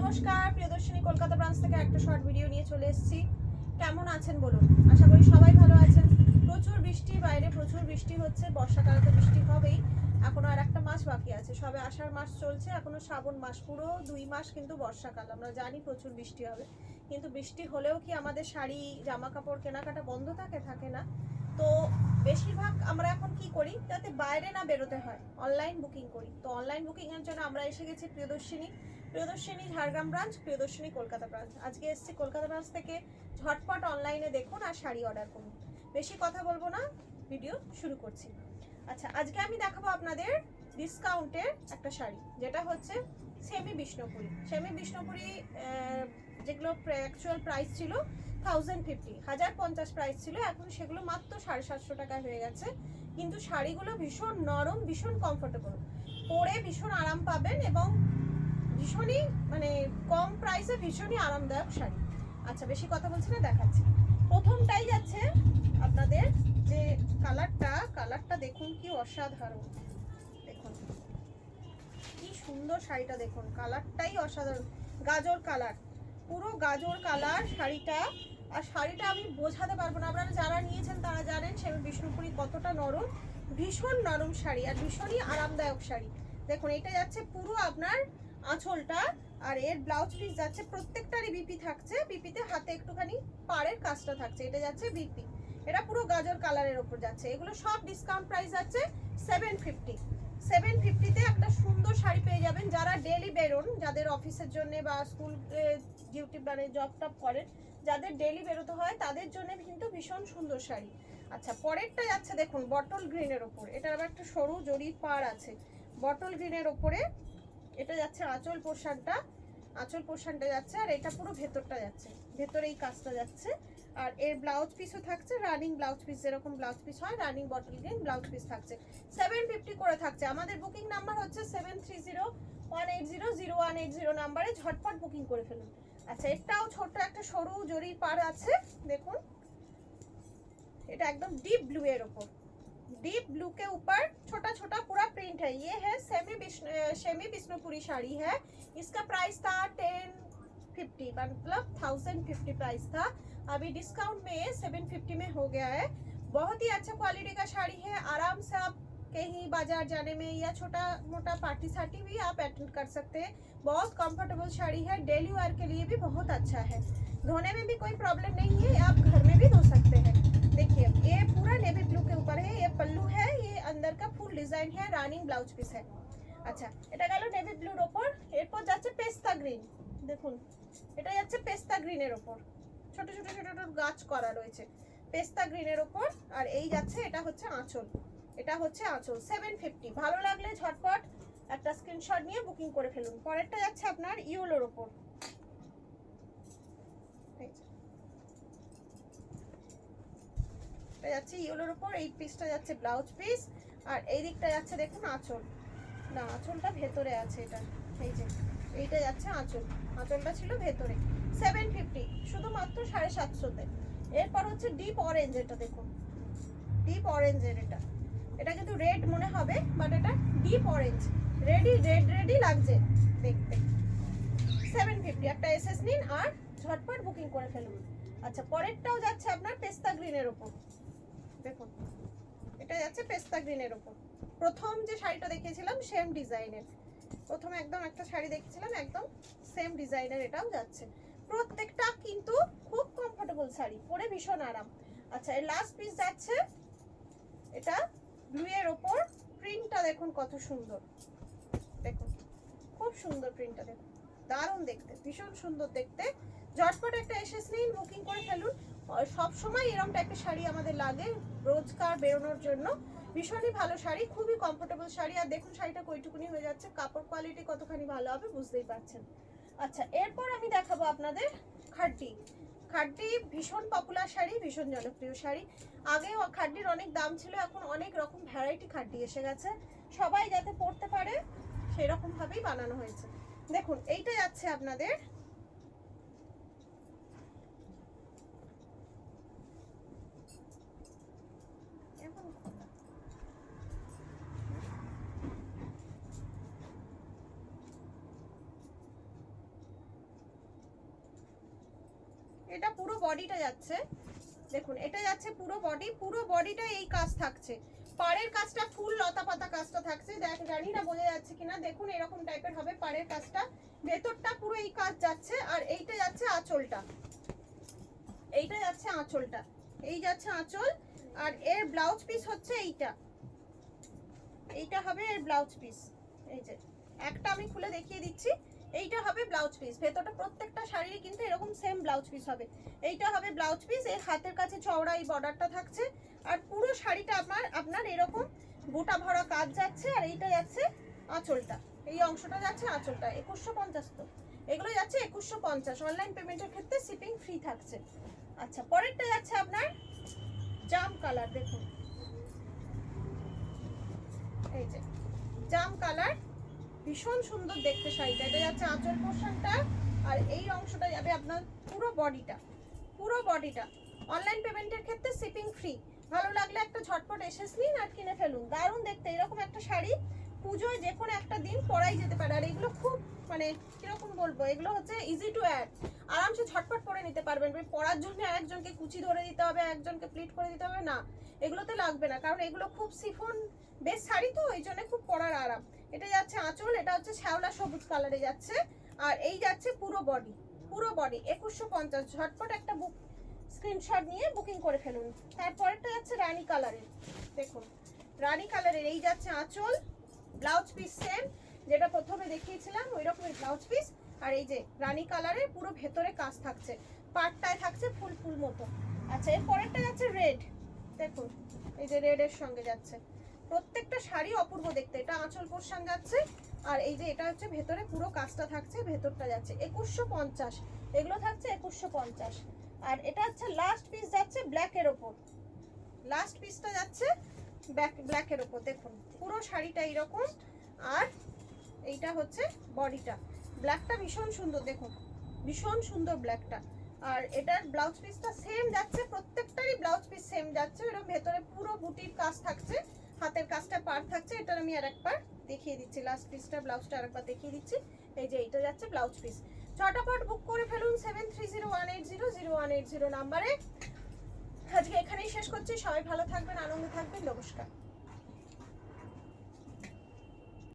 নমস্কার, প্রিয়দর্শিনী কলকাতা ব্রাঞ্চ থেকে একটা শর্ট ভিডিও নিয়ে চলে এসেছি। কেমন আছেন বলুন? আশা করি সবাই ভালো আছেন। প্রচুর বৃষ্টি, বাইরে প্রচুর বৃষ্টি হচ্ছে। বর্ষাকালে তো বৃষ্টি হবেই। এখনো আর একটা মাস বাকি আছে, সবে আষাঢ় মাস চলছে, এখনো শ্রাবণ মাস, পুরো 2 মাস কিন্তু বর্ষাকাল। আমরা জানি প্রচুর বৃষ্টি হবে, কিন্তু বৃষ্টি হলেও কি আমাদের শাড়ি জামা কাপড় কেনাকাটা বন্ধ থাকে না। তো বেশিরভাগ আমরা এখন কি করি, যাতে বাইরে না বেরোতে হয়, অনলাইন বুকিং করি। তো অনলাইন বুকিং এর জন্য আমরা এসে গেছি প্রিয়দর্শিনী ঝাড়গ্রাম ব্রাঞ্চ, প্রিয়দর্শিনী কলকাতা ব্রাঞ্চ। আজকে এসেছি কলকাতা ব্রাঞ্চ থেকে। ঝটপট অনলাইনে দেখুন আর শাড়ি অর্ডার করুন। বেশি কথা বলবো না, ভিডিও শুরু করছি। আচ্ছা, আজকে আমি দেখাবো আপনাদের ডিসকাউন্টের একটা শাড়ি, যেটা হচ্ছে সেমি বিষ্ণুপুরি। যেগুলো অ্যাকচুয়াল প্রাইস ছিল 1050 প্রাইস ছিল, এখন সেগুলো মাত্র 750 টাকায় হয়ে গেছে। কিন্তু শাড়িগুলো ভীষণ নরম, ভীষণ কমফোর্টেবল, পরে ভীষণ আরাম পাবেন এবং ভীষণই মানে কম প্রাইসে ভীষণই আরামদায়ক শাড়ি। আচ্ছা, বেশি কথা বলছি না, দেখাচ্ছি। প্রথমটাই যাচ্ছে আপনাদের যে কালারটা দেখুন, কি অসাধারণ। দেখুন কি সুন্দর শাড়িটা, দেখুন কালারটাই অসাধারণ। গাজর কালার, পুরো গাজর কালার শাড়িটা। আর শাড়িটা আমি বোঝাতে পারবো না, আপনারা যারা নিয়েছেন তারা জানেন সেমি বিষ্ণুপুরি কতটা নরম। ভীষণ নরম শাড়ি আর ভীষণই আরামদায়ক শাড়ি। দেখুন এটা যাচ্ছে পুরো আপনার আঁচলটা, আর এর ব্লাউজ পিস যাচ্ছে, প্রত্যেকটারই বিপি থাকছে, বিপিতে হাতে একটুখানি পাড়ের কাজটা থাকছে, এটা যাচ্ছে বিপি। এটা পুরো গাজর কালারের ওপর যাচ্ছে। এগুলো সব ডিসকাউন্ট প্রাইস যাচ্ছে 750 একটা সুন্দর শাড়ি পেয়ে যাবেন। যারা ডেলি বেরোন, যাদের অফিসের জন্য বা স্কুল ডিউটি মানে জব টপ করেন, যাদের ডেলি বেরোতে হয় তাদের জন্য কিন্তু ভীষণ সুন্দর শাড়ি। আচ্ছা, পরেরটা যাচ্ছে দেখুন বটল গ্রিনের ওপর। এটার আবার একটা সরু জরির পাড় আছে, বটল গ্রিনের ওপরে। এটা যাচ্ছে আঁচল পোর্শনটা যাচ্ছে, আর এটা পুরো ভেতরটা যাচ্ছে, ভেতরে এই কাজটা যাচ্ছে। আর এর ব্লাউজ পিসও থাকছে রানিং ব্লাউজ পিস, যেরকম ব্লাউজ পিস হয় running bottle green blouse piece থাকছে। 750 করে থাকছে। আমাদের বুকিং নাম্বার হচ্ছে 7301800180 নাম্বারে ঝটপট বুকিং করে ফেলুন। আচ্ছা, এটাও ছোট্ট একটা সরু জরির পাড় আছে, দেখুন। এটা একদম ডিপ ব্লু এর উপর, डीप ब्लू के ऊपर छोटा छोटा पूरा प्रिंट है। ये है सेमी बिष्णुपुरी साड़ी है। इसका प्राइस था 1050, मतलब 1050 प्राइस था। अभी डिस्काउंट में 750 में हो गया है। बहुत ही अच्छा क्वालिटी का साड़ी है। आराम से आप कहीं बाजार जाने में या छोटा मोटा पार्टी सार्टी भी आप अटेंड कर सकते हैं। बहुत कंफर्टेबल साड़ी है, डेली वेयर के लिए भी बहुत अच्छा है। धोने में भी कोई प्रॉब्लम नहीं है, आप घर में भी धो सकते हैं। देखिए ये पूरा नेवी ब्लू के ऊपर है, ये पल्लू है, ये अंदर का फुल डिजाइन है, रानिंग ब्लाउज पिस है। আচ্ছা, এটা গেল নেভি ব্লুর ওপর। এরপর যাচ্ছে পেস্তা গ্রিন। দেখুন এটা যাচ্ছে পেস্তা গ্রিনের ওপর, ছোট ছোট ছোট ছোট গাছ করা রয়েছে পেস্তা গ্রিনের ওপর। আর এই যাচ্ছে, এটা হচ্ছে আঁচল, 750। ভালো লাগলে ঝটপট একটা স্ক্রিনশট নিয়ে বুকিং করে ফেলুন। পরেরটা যাচ্ছে আপনার ইয়েলোর ওপর। এটা যাচ্ছে ইয়েলোর উপর, এই পিসটা যাচ্ছে ব্লাউজ পিস, আর এই দিকটা যাচ্ছে দেখুন আঁচল। না, আঁচলটা ভেতরে আছে, এটা এই যে এইটা যাচ্ছে আঁচল, আঁচলটা ছিল ভেতরে। 750, শুধুমাত্র 750-তে। এরপর হচ্ছে ডিপ অরেঞ্জ, এটা দেখুন ডিপ অরেঞ্জের, এটা কিন্তু রেড মনে হবে, বাট এটা ডিপ অরেঞ্জ, রেডি লাগছে দেখতে। 750, একটা এসএস নিন আর ঝটপট বুকিং করে ফেলুন। আচ্ছা, পরেরটাও যাচ্ছে আপনার পেস্তা গ্রিনের উপর। দেখুন এটা যাচ্ছে পেস্তা গ্রিনের উপর। প্রথম যে শাড়িটা দেখিয়েছিলাম সেম ডিজাইনের, প্রথমে একদম একটা শাড়ি দেখেছিলাম একদম সেম ডিজাইনের, এটাও যাচ্ছে। প্রত্যেকটা কিন্তু খুব কমফোর্টেবল শাড়ি, পরে ভীষণ আরাম। আচ্ছা, এর লাস্ট পিস যাচ্ছে এটা ব্লু এর উপর। প্রিন্টটা দেখুন কত সুন্দর, দেখুন খুব সুন্দর প্রিন্টটা, দেখুন দারুণ দেখতে, ভীষণ সুন্দর দেখতে। ঝটপট একটা এসএস নিন, বুকিং করে ফেলুন। সব সময় এরকম টাইপের শাড়ি আমাদের লাগে রোজকার বেরোনোর জন্য। ভীষণই ভালো শাড়ি, খুবই কমফোর্টেবল শাড়ি। আর দেখুন শাড়িটা কইটুকুনি হয়ে যাচ্ছে, কাপড় কোয়ালিটি কতখানি ভালো হবে বুঝতেই পারছেন। আচ্ছা, এরপর আমি দেখাবো আপনাদের খাড্ডি। ভীষণ পপুলার শাড়ি, ভীষণ জনপ্রিয় শাড়ি। আগে খাড্ডির অনেক দাম ছিল, এখন অনেক রকম ভ্যারাইটি খাড্ডি এসে গেছে, সবাই যাতে পরতে পারে সেরকম ভাবেই বানানো হয়েছে। দেখুন এইটা যাচ্ছে আপনাদের এটা পুরো বডিটা যাচ্ছে, দেখুন এটা যাচ্ছে পুরো বডি, পুরো বডিটা এই কাজ থাকছে। পাড়ের কাজটা ফুল লতা পাতা কাজটা থাকছে, জানি না বোঝা যাচ্ছে কিনা, দেখুন এরকম টাইপের হবে পাড়ের কাজটা, ভেতরটা পুরো এই কাজ যাচ্ছে। আর এইটা যাচ্ছে আঁচলটা, এইটা যাচ্ছে আঁচলটা, এই যাচ্ছে আঁচল। আর এর ব্লাউজ পিস হচ্ছে এইটা, এইটা হবে এর ব্লাউজ পিস। এই যে একটা আমি খুলে দেখিয়ে দিচ্ছি, এইটা হবে ব্লাউজ পিস। ভেতরটা প্রত্যেকটা শাড়িরই কিন্তু এরকম সেম ব্লাউজ পিস হবে। এইটা হবে ব্লাউজ পিস, এর হাতের কাছে চওড়া এই বর্ডারটা থাকছে। আর পুরো শাড়িটা আপনার এরকম গোটা ভরা কাজ যাচ্ছে। আর এইটা যাচ্ছে আঁচলটা, এই অংশটা যাচ্ছে আঁচলটা। 2150 তো, এগুলো যাচ্ছে 2150। অনলাইন পেমেন্টের ক্ষেত্রে শিপিং ফ্রি থাকছে। আচ্ছা, পরেরটা যাচ্ছে আপনার জাম কালার, দেখুন এই যে জাম কালার, ভীষণ সুন্দর দেখতে শাড়িটা। এটা যাচ্ছে আঁচল পোর্শনটা, আর এই অংশটা যাবে আপনার পুরো বডিটা, পুরো বডিটা। অনলাইন পেমেন্টের ক্ষেত্রে শিপিং ফ্রি। ভালো লাগলে একটা ঝটপট এসএস নিন আর কিনে ফেলুন। দারুণ দেখতে, এরকম একটা শাড়ি পুজোয় যে কোনো একটা দিন পরাই যেতে পারে। আর এগুলো খুব মানে কিরকম বলবো, এগুলো হচ্ছে ইজি টু অ্যাড, আরামসে ঝটপট পরে নিতে পারবেন। পরার জন্য একজনকে কুচি ধরে দিতে হবে, একজনকে প্লিট করে দিতে হবে না, এগুলোতে লাগবে না, কারণ এগুলো খুব সিফন বেশ শাড়ি তো, ওই জন্য খুব পরার আরাম। এটা যাচ্ছে আঁচল, এটা হচ্ছে শ্যাওলা সবুজ কালারে যাচ্ছে। আর এই যাচ্ছে পুরো বডি, পুরো বডি 2150। ঝটপট একটা বুক স্ক্রিনশট নিয়ে বুকিং করে ফেলুন। তারপরেরটা যাচ্ছে রানী কালারের, দেখুন রানী কালারের, এই যাচ্ছে আঁচল, ব্লাউজ পিস সেম যেটা প্রথমে দেখিয়েছিলাম ওই রকমের ব্লাউজ পিস। আর এই যে রানী কালারের পুরো ভেতরে কাজ থাকছে, পাটটায় থাকছে ফুল ফুল মতো। আচ্ছা, এর পরেরটা যাচ্ছে রেড, দেখুন এই যে রেডের সঙ্গে যাচ্ছে। প্রত্যেকটা শাড়ি অপূর্ব দেখতে। এটা আঁচল পোর্শন যাচ্ছে, আর এই যে এটা হচ্ছে ভেতরে পুরো কাজটা থাকছে, ভেতরটা যাচ্ছে 2150। এগুলো থাকছে 2150। আর এটা হচ্ছে লাস্ট পিস যাচ্ছে ব্ল্যাকের ওপর, লাস্ট পিসটা যাচ্ছে ব্ল্যাকের ওপর। দেখুন পুরো শাড়িটা এইরকম, আর এইটা হচ্ছে বডিটা। ব্ল্যাকটা ভীষণ সুন্দর, দেখুন ভীষণ সুন্দর ব্ল্যাকটা। আর এটার ব্লাউজ পিসটা সেম যাচ্ছে, প্রত্যেকটারই ব্লাউজ পিস সেম যাচ্ছে। এরকম ভেতরে পুরো বুটির কাজ থাকছে, হাতের কাজটা পার থাকছে। এটার আমি আরেকবার দেখিয়ে দিচ্ছি, লাস্ট পিসটা ব্লাউজটা আরেকবার দেখিয়ে দিচ্ছি। এই যে এইটা যাচ্ছে ব্লাউজ পিস। ঝটাপট বুক করে ফেলুন 7301800180 নাম্বারে। আজকে এখানেই শেষ করছি। সবাই ভালো থাকবেন, আনন্দে থাকবেন, নমস্কার।